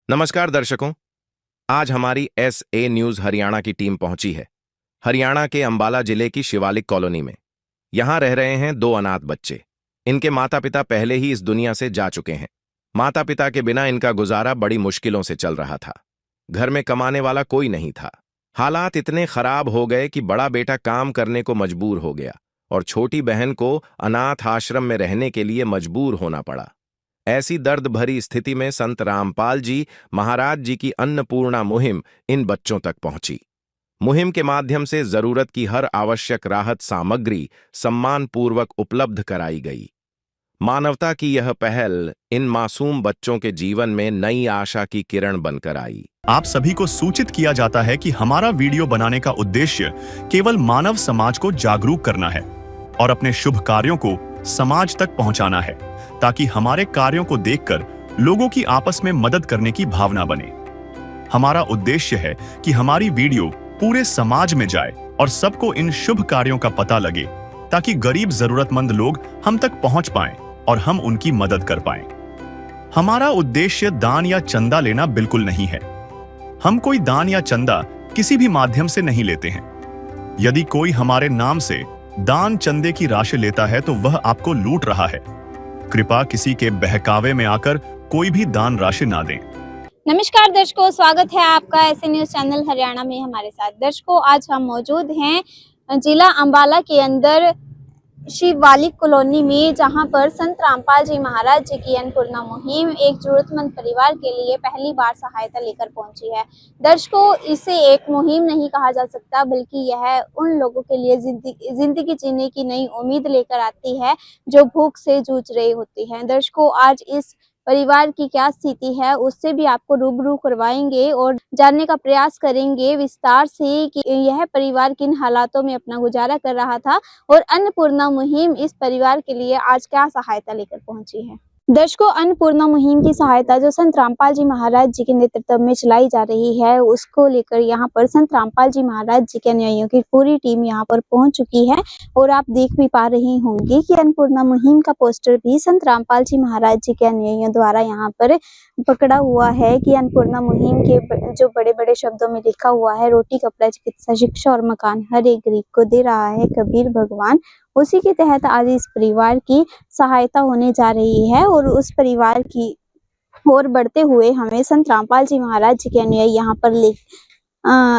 नमस्कार दर्शकों। आज हमारी SA न्यूज हरियाणा की टीम पहुंची है हरियाणा के अंबाला जिले की शिवालिक कॉलोनी में। यहां रह रहे हैं दो अनाथ बच्चे। इनके माता पिता पहले ही इस दुनिया से जा चुके हैं। माता पिता के बिना इनका गुजारा बड़ी मुश्किलों से चल रहा था। घर में कमाने वाला कोई नहीं था। हालात इतने खराब हो गए कि बड़ा बेटा काम करने को मजबूर हो गया और छोटी बहन को अनाथ आश्रम में रहने के लिए मजबूर होना पड़ा। ऐसी दर्द भरी स्थिति में संत रामपाल जी महाराज जी की अन्नपूर्णा मुहिम इन बच्चों तक पहुंची। मुहिम के माध्यम से जरूरत की हर आवश्यक राहत सामग्री सम्मानपूर्वक उपलब्ध कराई गई। मानवता की यह पहल इन मासूम बच्चों के जीवन में नई आशा की किरण बनकर आई। आप सभी को सूचित किया जाता है कि हमारा वीडियो बनाने का उद्देश्य केवल मानव समाज को जागरूक करना है और अपने शुभ कार्यों को समाज तक पहुंचाना है, ताकि हमारे कार्यों को देखकर लोगों की आपस में मदद करने की भावना बने। हमारा उद्देश्य है कि हमारी वीडियो पूरे समाज में जाए और सबको इन शुभ कार्यों का पता लगे, ताकि गरीब जरूरतमंद लोग हम तक पहुंच पाएं और हम उनकी मदद कर पाएं। हमारा उद्देश्य दान या चंदा लेना बिल्कुल नहीं है। हम कोई दान या चंदा किसी भी माध्यम से नहीं लेते हैं। यदि कोई हमारे नाम से दान चंदे की राशि लेता है तो वह आपको लूट रहा है। कृपया किसी के बहकावे में आकर कोई भी दान राशि ना दें। नमस्कार दर्शकों, स्वागत है आपका ऐसे न्यूज चैनल हरियाणा में हमारे साथ। दर्शकों, आज हम मौजूद हैं जिला अंबाला के अंदर शिवालिक कॉलोनी में, जहां पर संत रामपाल जी महाराज जी की अन्नपूर्णा मुहिम एक जरूरतमंद परिवार के लिए पहली बार सहायता लेकर पहुंची है। दर्शकों, इसे एक मुहिम नहीं कहा जा सकता, बल्कि यह उन लोगों के लिए जिंदगी जीने की नई उम्मीद लेकर आती है जो भूख से जूझ रही होती है। दर्शकों, आज इस परिवार की क्या स्थिति है उससे भी आपको रूबरू करवाएंगे और जानने का प्रयास करेंगे विस्तार से कि यह परिवार किन हालातों में अपना गुजारा कर रहा था और अन्नपूर्णा मुहिम इस परिवार के लिए आज क्या सहायता लेकर पहुंची है। दर्शकों, अन्नपूर्णा मुहिम की सहायता जो संत रामपाल जी महाराज जी के नेतृत्व में चलाई जा रही है, उसको लेकर यहाँ पर संत रामपाल जी महाराज जी के अनुयायियों की पूरी टीम यहाँ पर पहुंच चुकी है। और आप देख भी पा रही होंगी कि अन्नपूर्णा मुहिम का पोस्टर भी संत रामपाल जी महाराज जी के अनुयायियों द्वारा यहाँ पर पकड़ा हुआ है कि अन्नपूर्णा मुहिम के जो बड़े बड़े शब्दों में लिखा हुआ है, रोटी कपड़ा चिकित्सा शिक्षा और मकान हर एक गरीब को दे रहा है कबीर भगवान। उसी के तहत आज इस परिवार की सहायता होने जा रही है और उस परिवार की ओर बढ़ते हुए हमें संत रामपाल जी महाराज जी के अनुयायी यहाँ पर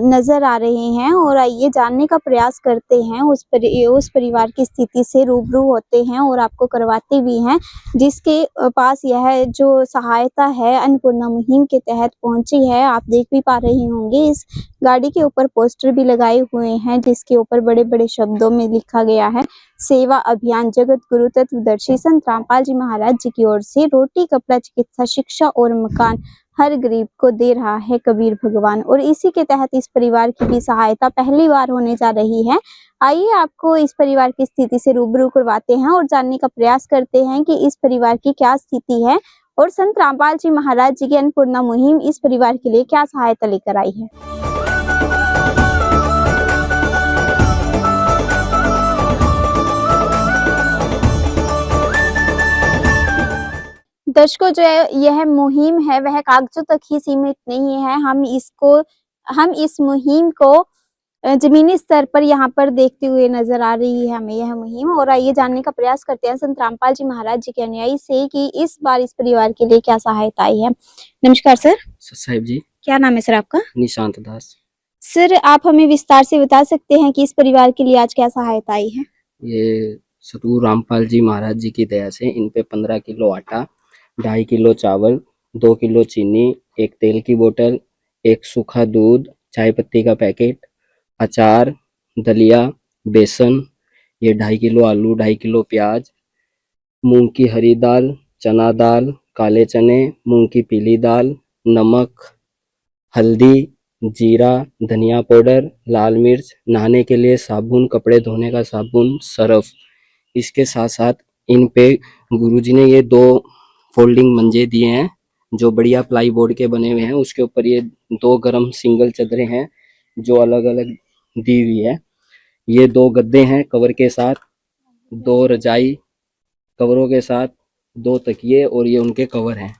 नजर आ रहे हैं। और आइए जानने का प्रयास करते हैं, उस परिवार की स्थिति से रूबरू होते हैं और आपको करवाते भी हैं, जिसके पास यह जो सहायता है अन्नपूर्णा मुहिम के तहत पहुंची है। आप देख भी पा रहे होंगे, इस गाड़ी के ऊपर पोस्टर भी लगाए हुए हैं जिसके ऊपर बड़े बड़े शब्दों में लिखा गया है, सेवा अभियान जगत गुरु तत्वदर्शी संत रामपाल जी महाराज जी की ओर से रोटी कपड़ा चिकित्सा शिक्षा और मकान हर गरीब को दे रहा है कबीर भगवान। और इसी के तहत इस परिवार की भी सहायता पहली बार होने जा रही है। आइए आपको इस परिवार की स्थिति से रूबरू करवाते हैं और जानने का प्रयास करते हैं कि इस परिवार की क्या स्थिति है और संत रामपाल जी महाराज जी की अन्नपूर्णा मुहिम इस परिवार के लिए क्या सहायता लेकर आई है। दर्शकों, जो यह मुहिम है वह कागजों तक ही सीमित नहीं है। हम इस मुहिम को जमीनी स्तर पर यहाँ पर देखते हुए नजर आ रही है हमें यह मुहिम। और आइए जानने का प्रयास करते हैं संत रामपाल जी महाराज जी के अनुयायी से कि इस बार इस परिवार के लिए क्या सहायता आई है। नमस्कार सर। साहिब जी। क्या नाम है सर आपका? निशांत दास। सर, आप हमें विस्तार से बता सकते हैं कि इस परिवार के लिए आज क्या सहायता आई है? ये सतगुरु रामपाल जी महाराज जी की दया से इन पे 15 किलो आटा, 2.5 किलो चावल, 2 किलो चीनी, एक तेल की बोतल, एक सूखा दूध, चाय पत्ती का पैकेट, अचार, दलिया, बेसन, ये 2.5 किलो आलू, 2.5 किलो प्याज, मूंग की हरी दाल, चना दाल, काले चने, मूंग की पीली दाल, नमक, हल्दी, जीरा, धनिया पाउडर, लाल मिर्च, नहाने के लिए साबुन, कपड़े धोने का साबुन, सर्फ। इसके साथ साथ इन पे गुरुजी ने ये 2 फोल्डिंग मंजे दिए हैं जो बढ़िया प्लाई बोर्ड के बने हुए हैं। उसके ऊपर ये 2 गरम सिंगल चादरें हैं जो अलग अलग दी हुई है। ये 2 गद्दे हैं कवर के साथ, 2 रजाई कवरों के साथ, 2 तकिए और ये उनके कवर हैं।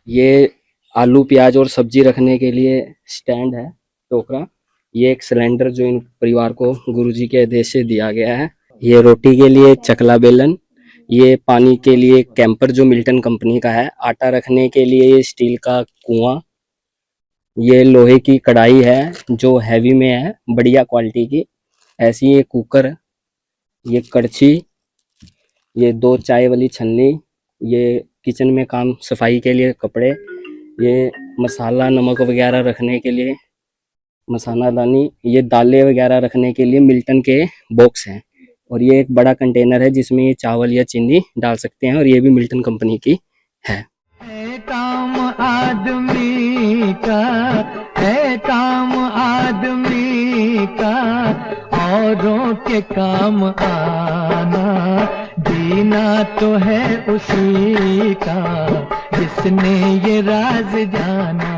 ये आलू प्याज और सब्जी रखने के लिए स्टैंड है, टोकरा। ये एक सिलेंडर जो इन परिवार को गुरुजी के आदेश से दिया गया है। ये रोटी के लिए चकला बेलन, ये पानी के लिए कैंपर जो मिल्टन कंपनी का है, आटा रखने के लिए ये स्टील का कुआं, ये लोहे की कढ़ाई है जो हैवी में है, बढ़िया क्वालिटी की। ऐसी ये कुकर, ये कड़छी, ये 2 चाय वाली छन्नी, ये किचन में काम सफाई के लिए कपड़े, ये मसाला नमक वगैरह रखने के लिए मसाला दानी, ये दालें वगैरह रखने के लिए मिल्टन के बॉक्स हैं। और ये एक बड़ा कंटेनर है जिसमें ये चावल या चीनी डाल सकते हैं, और ये भी मिल्टन कंपनी की है। काम आदमी का है, काम आदमी का औरों के काम आना, जीना तो है उसी का जिसने ये राज जाना।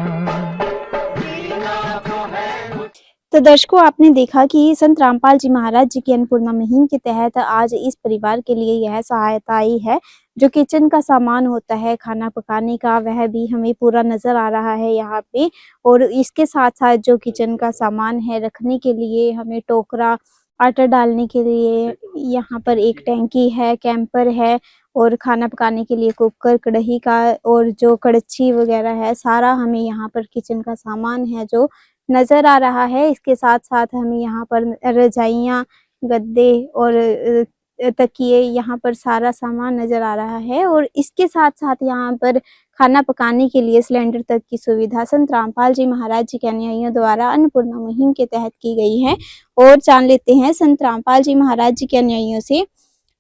तो दर्शकों, आपने देखा कि संत रामपाल जी महाराज जी की अन्नपूर्णा मुहिम के तहत आज इस परिवार के लिए यह सहायता आई है। जो किचन का सामान होता है खाना पकाने का, वह भी हमें पूरा नजर आ रहा है यहाँ पे। और इसके साथ साथ जो किचन का सामान है रखने के लिए, हमें टोकरा, आटा डालने के लिए, यहाँ पर एक टैंकी है, कैंपर है, और खाना पकाने के लिए कुकर, कढ़ाई का, और जो कड़छी वगैरह है, सारा हमें यहाँ पर किचन का सामान है जो नजर आ रहा है। इसके साथ साथ हमें यहाँ पर रजाइयाँ, गद्दे और तकिए, यहाँ पर सारा सामान नजर आ रहा है। और इसके साथ साथ यहाँ पर खाना पकाने के लिए सिलेंडर तक की सुविधा संत रामपाल जी महाराज जी के अनुयायियों द्वारा अन्नपूर्णा मुहिम के तहत की गई है। और जान लेते हैं संत रामपाल जी महाराज जी के अनुयायियों से।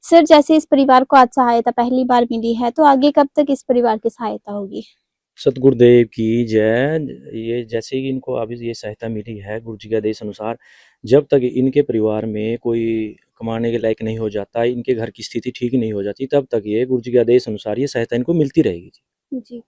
सर, जैसे इस परिवार को आज सहायता पहली बार मिली है, तो आगे कब तक इस परिवार की सहायता होगी? सतगुरुदेव की जय। ये जैसे कि इनको अभी ये सहायता मिली है गुरु जी के आदेश अनुसार, जब तक इनके परिवार में कोई कमाने के लायक नहीं हो जाता, इनके घर की स्थिति ठीक नहीं हो जाती, तब तक ये गुरु जी के आदेश अनुसार ये सहायता इनको मिलती रहेगी जी।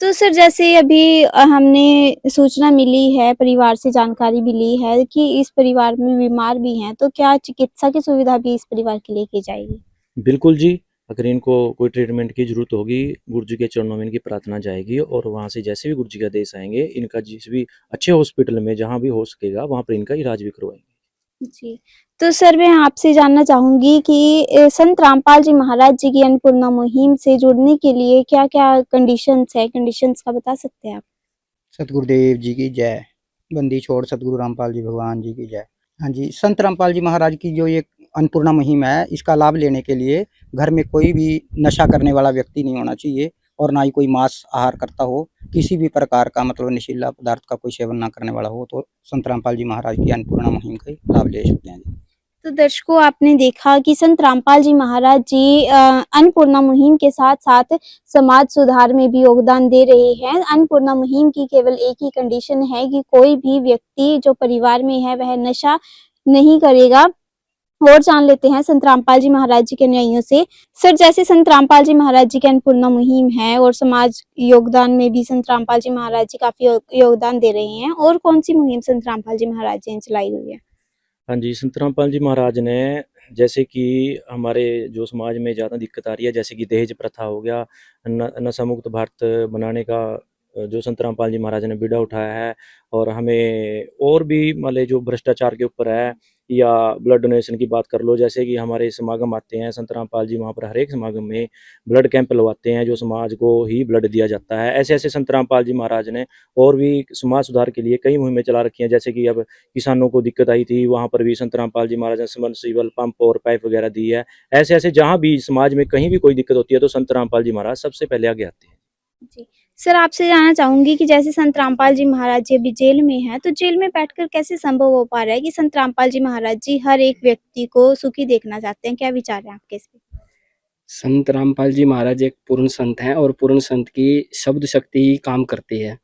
तो सर, जैसे अभी हमने सूचना मिली है, परिवार से जानकारी मिली है कि इस परिवार में बीमार भी हैं, तो क्या चिकित्सा की सुविधा भी इस परिवार के लिए की जाएगी? बिल्कुल जी। अगर इनको कोई ट्रीटमेंट की जरूरत होगी, गुरु जी के चरणों में इनकी प्रार्थना जाएगी, और वहाँ से जैसे भी गुरु जी का आदेश आएंगे, इनका जिस भी अच्छे हॉस्पिटल में जहाँ भी हो सकेगा वहाँ पर इनका इलाज भी करवाएंगे। जी। तो सर, मैं आपसे जानना चाहूंगी कि संत रामपाल जी महाराज जी की अन्नपूर्णा मुहिम से जुड़ने के लिए क्या-क्या कंडीशंस है, कंडीशंस का बता सकते हैं आप? सतगुरुदेव जी की जय। बंदी छोड़ सतगुरु रामपाल जी भगवान जी की जय। हाँ जी, संत रामपाल जी महाराज की जो ये अन्नपूर्णा मुहिम है, इसका लाभ लेने के लिए घर में कोई भी नशा करने वाला व्यक्ति नहीं होना चाहिए, और ना ही कोई मांस आहार करता हो, किसी भी प्रकार का मतलब नशीला पदार्थ का कोई सेवन ना करने वाला हो, तो संत रामपाल जी महाराज की अन्नपूर्णा मुहिम का लाभ ले सकते हैं जी। तो दर्शकों, आपने देखा कि संत रामपाल जी महाराज जी अन्नपूर्णा मुहिम के साथ साथ समाज सुधार में भी योगदान दे रहे हैं। अन्नपूर्णा मुहिम की केवल एक ही कंडीशन है कि कोई भी व्यक्ति जो परिवार में है वह नशा नहीं करेगा। और जान लेते हैं संत रामपाल जी महाराज जी के अनुयायियों से। सर, जैसे संत रामपाल जी महाराज जी की अन्नपूर्णा मुहिम है और समाज योगदान में भी संत रामपाल जी महाराज जी काफी योगदान दे रहे हैं, और कौन सी मुहिम संत रामपाल जी महाराज जी ने चलाई हुई है? हाँ जी, संत रामपाल जी महाराज ने, जैसे कि हमारे जो समाज में ज़्यादा दिक्कत आ रही है, जैसे कि दहेज प्रथा हो गया, नशा मुक्त भारत बनाने का जो संत रामपाल जी महाराज ने बीड़ा उठाया है, और हमें और भी मतलब जो भ्रष्टाचार के ऊपर है, या ब्लड डोनेशन की बात कर लो, जैसे कि हमारे समागम आते हैं संत रामपाल जी, वहाँ पर हर एक समागम में ब्लड कैंप लगवाते हैं, जो समाज को ही ब्लड दिया जाता है। ऐसे ऐसे संत रामपाल जी महाराज ने और भी समाज सुधार के लिए कई मुहिमें चला रखी हैं। जैसे कि अब किसानों को दिक्कत आई थी, वहाँ पर भी संत रामपाल जी महाराज ने सबमर्सिबल पंप और पाइप वगैरह दी है। ऐसे ऐसे जहाँ भी समाज में कहीं भी कोई दिक्कत होती है तो संत रामपाल जी महाराज सबसे पहले आगे आते हैं। जी। सर, आपसे जानना चाहूंगी कि जैसे संत रामपाल जी महाराज जी अभी जेल में हैं, तो जेल में बैठकर कैसे संभव हो पा रहा है कि संत रामपाल जी महाराज जी हर एक व्यक्ति को सुखी देखना चाहते हैं? क्या विचार है आपके इस पे? संत रामपाल जी महाराज एक पूर्ण संत हैं, और पूर्ण संत की शब्द शक्ति ही काम करती है।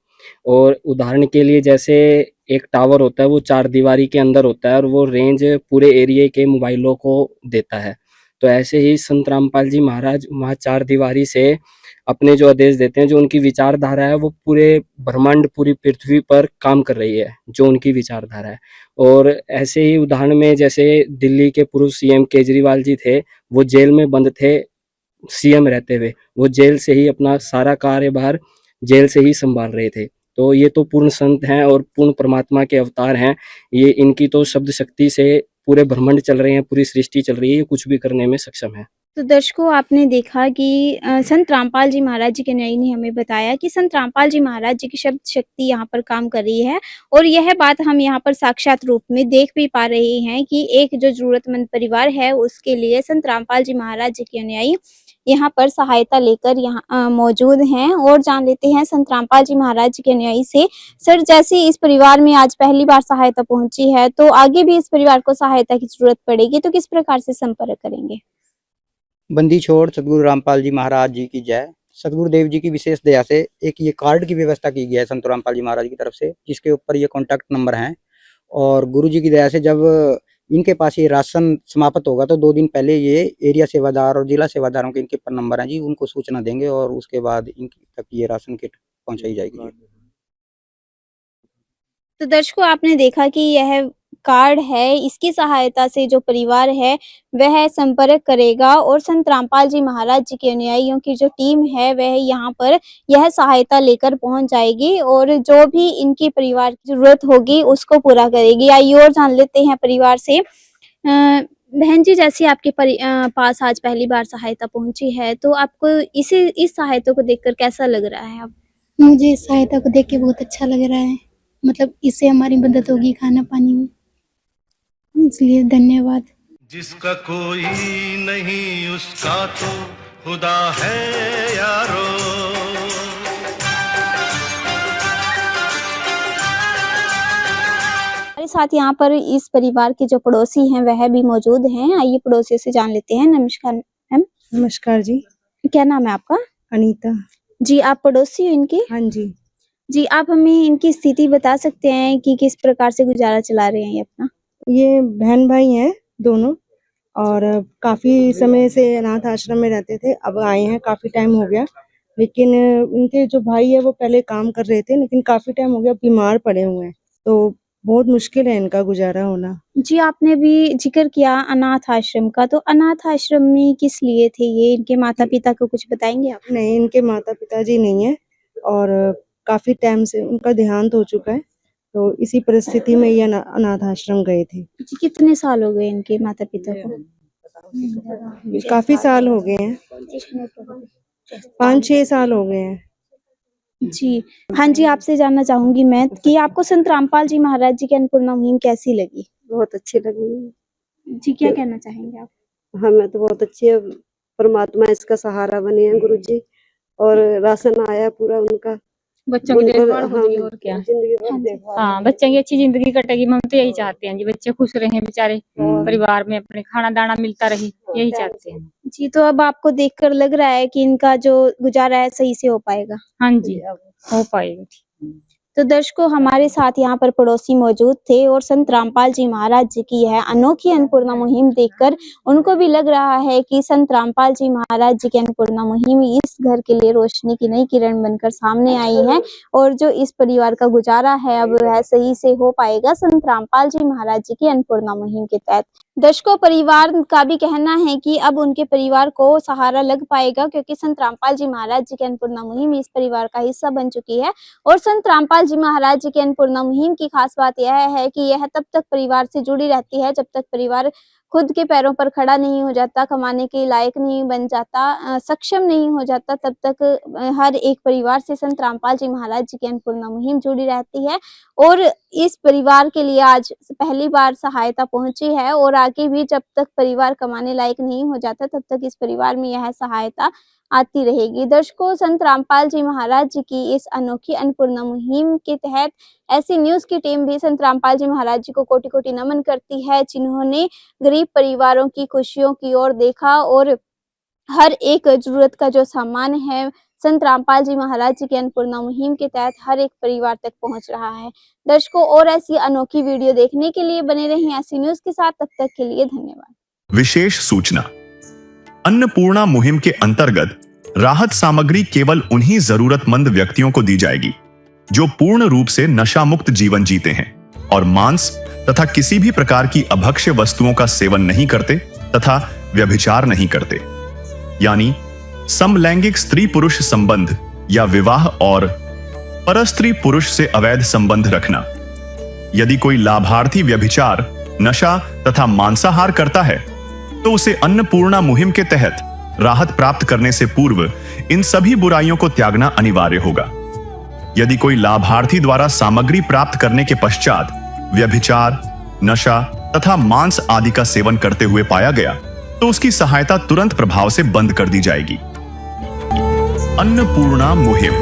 और उदाहरण के लिए, जैसे एक टावर होता है, वो 4 दीवारी के अंदर होता है, और वो रेंज पूरे एरिया के मोबाइलों को देता है। तो ऐसे ही संत रामपाल जी महाराज वहाँ 4 दीवारी से अपने जो आदेश देते हैं, जो उनकी विचारधारा है, वो पूरे ब्रह्मांड, पूरी पृथ्वी पर काम कर रही है, जो उनकी विचारधारा है। और ऐसे ही उदाहरण में, जैसे दिल्ली के पूर्व सीएम केजरीवाल जी थे, वो जेल में बंद थे सीएम रहते हुए, वो जेल से ही अपना सारा कार्यभार जेल से ही संभाल रहे थे। तो ये तो पूर्ण संत हैं और पूर्ण परमात्मा के अवतार हैं। ये इनकी तो शब्द शक्ति से पूरे ब्रह्मांड चल रहे हैं, पूरी सृष्टि चल रही है, ये कुछ भी करने में सक्षम है। तो दर्शकों, आपने देखा कि संत रामपाल जी महाराज जी के न्यायी ने हमें बताया कि संत रामपाल जी महाराज जी की शब्द शक्ति यहाँ पर काम कर रही है, और यह बात हम यहाँ पर साक्षात रूप में देख भी पा रहे हैं कि एक जो जरूरतमंद परिवार है उसके लिए संत रामपाल जी महाराज जी के अनुयायी यहाँ पर सहायता लेकर यहाँ मौजूद हैं। और जान लेते हैं संत रामपाल जी महाराज जी के अनुयायी से, सर, जैसे इस परिवार में आज पहली बार सहायता पहुंची है, तो आगे भी इस परिवार को सहायता की जरूरत पड़ेगी तो किस प्रकार से संपर्क करेंगे? बंदी छोड़ सतगुरु रामपाल जी महाराज जी की जय। सतगुरुदेव जी की विशेष दया से एक ये कार्ड की व्यवस्था की गई है संत रामपाल जी महाराज की तरफ से, जिसके ऊपर ये कॉन्टैक्ट नंबर हैं। और गुरु जी की दया से जब इनके पास ये राशन समाप्त होगा तो 2 दिन पहले ये एरिया सेवादार और जिला सेवादारों के इनके नंबर हैं जी, उनको सूचना देंगे और उसके बाद इनकी तक ये राशन किट पहुंचाई जाएगी। तो दर्शकों, आपने देखा कि यह कार्ड है, इसकी सहायता से जो परिवार है वह संपर्क करेगा और संत रामपाल जी महाराज जी के अनुयायियों की जो टीम है वह यहाँ पर यह सहायता लेकर पहुंच जाएगी और जो भी इनकी परिवार की जरूरत होगी उसको पूरा करेगी। आइए और जान लेते हैं परिवार से। बहन जी, जैसे आपके पास आज पहली बार सहायता पहुंची है, तो आपको इस सहायता को देखकर कैसा लग रहा है? अब मुझे इस सहायता को देख के बहुत अच्छा लग रहा है, मतलब इससे हमारी मदद होगी खाना पानी में, इसलिए धन्यवाद। जिसका कोई नहीं उसका तो खुदा है यारो। हमारे साथ यहाँ पर इस परिवार के जो पड़ोसी हैं वह भी मौजूद हैं। आइए पड़ोसियों से जान लेते हैं। नमस्कार मैम। नमस्कार जी। क्या नाम है आपका? अनीता जी। आप पड़ोसी हो इनके? हाँ जी। जी, आप हमें इनकी स्थिति बता सकते हैं कि किस प्रकार से गुजारा चला रहे हैं ये अपना? ये बहन भाई हैं दोनों, और काफी समय से अनाथ आश्रम में रहते थे, अब आए हैं, काफी टाइम हो गया। लेकिन इनके जो भाई है वो पहले काम कर रहे थे, लेकिन काफी टाइम हो गया बीमार पड़े हुए हैं, तो बहुत मुश्किल है इनका गुजारा होना। जी, आपने भी जिक्र किया अनाथ आश्रम का, तो अनाथ आश्रम में किस लिए थे ये? इनके माता पिता को कुछ बताएंगे आप? नहीं, इनके माता पिता जी नहीं है और काफी टाइम से उनका देहांत हो चुका है, तो इसी परिस्थिति में ये अनाथ आश्रम गए थे। कितने साल हो गए इनके माता पिता को? काफी साल हो गए हैं, 5-6 साल हो गए हैं। जी हाँ जी, आपसे जानना चाहूंगी मैं कि आपको संत रामपाल जी महाराज जी की अन्नपूर्णा मुहिम कैसी लगी? बहुत अच्छी लगी जी। क्या कहना चाहेंगे आप? हमें तो बहुत अच्छी है, परमात्मा इसका सहारा बने हैं गुरु जी, और राशन आया पूरा उनका, बच्चों की देखभाल होगी और क्या। हाँ, बच्चों की अच्छी जिंदगी कटेगी, हम तो यही चाहते हैं जी, बच्चे खुश रहे बेचारे, परिवार में अपने खाना दाना मिलता रहे, यही चाहते हैं जी। तो अब आपको देखकर लग रहा है कि इनका जो गुजारा है सही से हो पाएगा? हाँ जी, हो पाएगा। तो दर्शकों, हमारे साथ यहाँ पर पड़ोसी मौजूद थे और संत रामपाल जी महाराज जी की यह अनोखी अन्नपूर्णा मुहिम देखकर उनको भी लग रहा है कि संत रामपाल जी महाराज जी की अन्नपूर्णा मुहिम इस घर के लिए रोशनी की नई किरण बनकर सामने आई है और जो इस परिवार का गुजारा है अब वह सही से हो पाएगा संत रामपाल जी महाराज जी की अन्नपूर्णा मुहिम के तहत। दर्शकों, परिवार का भी कहना है कि अब उनके परिवार को सहारा लग पाएगा क्योंकि संत रामपाल जी महाराज जी की अन्नपूर्णा मुहिम इस परिवार का हिस्सा बन चुकी है। और संत रामपाल जी महाराज जी की अन्नपूर्णा मुहिम की खास बात यह है कि यह तब तक परिवार से जुड़ी रहती है जब तक परिवार खुद के पैरों पर खड़ा नहीं हो जाता, कमाने के लायक नहीं बन जाता, सक्षम नहीं हो जाता, तब तक हर एक परिवार से संत रामपाल जी महाराज जी की अन्नपूर्णा मुहिम जुड़ी रहती है। और इस परिवार के लिए आज पहली बार सहायता पहुंची है और आगे भी जब तक परिवार कमाने लायक नहीं हो जाता तब तक इस परिवार में यह सहायता आती रहेगी। दर्शकों, संत रामपाल जी महाराज जी की इस अनोखी अन्नपूर्णा मुहिम के तहत ऐसी न्यूज की टीम भी संत रामपाल जी महाराज जी को कोटि कोटि नमन करती है जिन्होंने गरीब परिवारों की खुशियों की ओर देखा और हर एक जरूरत का जो सामान है संत रामपाल जी महाराज जी की अन्नपूर्णा मुहिम के तहत हर एक परिवार तक पहुंच रहा है। दर्शकों, और ऐसी अनोखी वीडियो देखने के लिए बने रहें ऐसी न्यूज के साथ। तब तक के लिए धन्यवाद। विशेष सूचना, अन्नपूर्णा मुहिम के अंतर्गत राहत सामग्री केवल उन्हीं जरूरतमंद व्यक्तियों को दी जाएगी जो पूर्ण रूप से नशा मुक्त जीवन जीते हैं और मांस तथा किसी भी प्रकार की अभक्ष्य वस्तुओं का सेवन नहीं करते तथा व्यभिचार नहीं करते, यानी समलैंगिक स्त्री पुरुष संबंध या विवाह और परस्त्री पुरुष से अवैध संबंध रखना। यदि कोई लाभार्थी व्यभिचार, नशा तथा मांसाहार करता है तो उसे अन्नपूर्णा मुहिम के तहत राहत प्राप्त करने से पूर्व इन सभी बुराइयों को त्यागना अनिवार्य होगा। यदि कोई लाभार्थी द्वारा सामग्री प्राप्त करने के पश्चात व्यभिचार, नशा तथा मांस आदि का सेवन करते हुए पाया गया तो उसकी सहायता तुरंत प्रभाव से बंद कर दी जाएगी। अन्नपूर्णा मुहिम।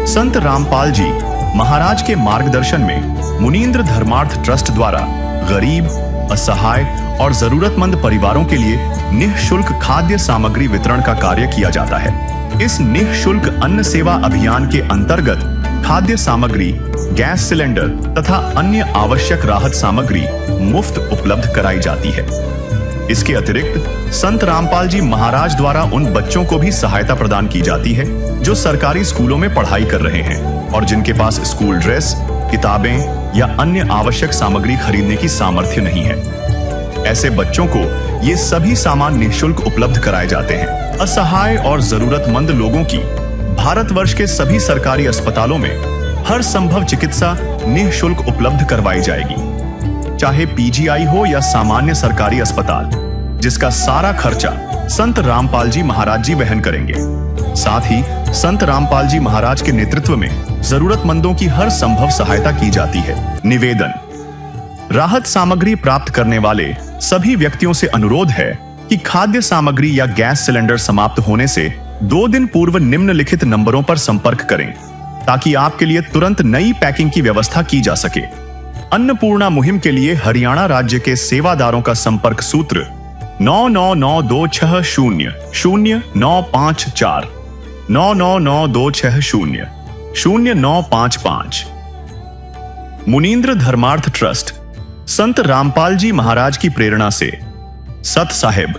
संत रामपाल जी महाराज के मार्गदर्शन में मुनींद्र धर्मार्थ ट्रस्ट द्वारा गरीब, असहाय और जरूरतमंद परिवारों के लिए निःशुल्क खाद्य सामग्री वितरण का कार्य किया जाता है। इस निःशुल्क अन्न सेवा अभियान के अंतर्गत खाद्य सामग्री, गैस सिलेंडर तथा अन्य आवश्यक राहत सामग्री मुफ्त उपलब्ध कराई जाती है। इसके अतिरिक्त संत रामपाल जी महाराज द्वारा उन बच्चों को भी सहायता प्रदान की जाती है जो सरकारी स्कूलों में पढ़ाई कर रहे हैं और जिनके पास स्कूल ड्रेस, किताबें या अन्य आवश्यक सामग्री खरीदने की सामर्थ्य नहीं है। ऐसे बच्चों को ये सभी सामान निःशुल्क उपलब्ध कराए जाते हैं। असहाय और जरूरतमंद लोगों की भारतवर्ष के सभी सरकारी अस्पतालों में हर संभव चिकित्सा निःशुल्क उपलब्ध करवाई जाएगी, चाहे पीजीआई हो या सामान्य सरकारी अस्पताल, जिसका सारा खर्चा संत रामपाल जी महाराज जी वहन करेंगे। साथ ही संत रामपाल जी महाराज के नेतृत्व में जरूरतमंदों की हर संभव सहायता की जाती है। निवेदन। राहत सामग्री प्राप्त करने वाले सभी व्यक्तियों से अनुरोध है कि खाद्य सामग्री या गैस सिलेंडर समाप्त होने से 2 दिन पूर्व निम्नलिखित नंबरों पर संपर्क करें ताकि आपके लिए तुरंत नई पैकिंग की व्यवस्था की जा सके। अन्नपूर्णा मुहिम के लिए हरियाणा राज्य के सेवादारों का संपर्क सूत्र 9992600954 9992600955। मुनींद्र धर्मार्थ ट्रस्ट संत रामपाल जी महाराज की प्रेरणा से सत साहिब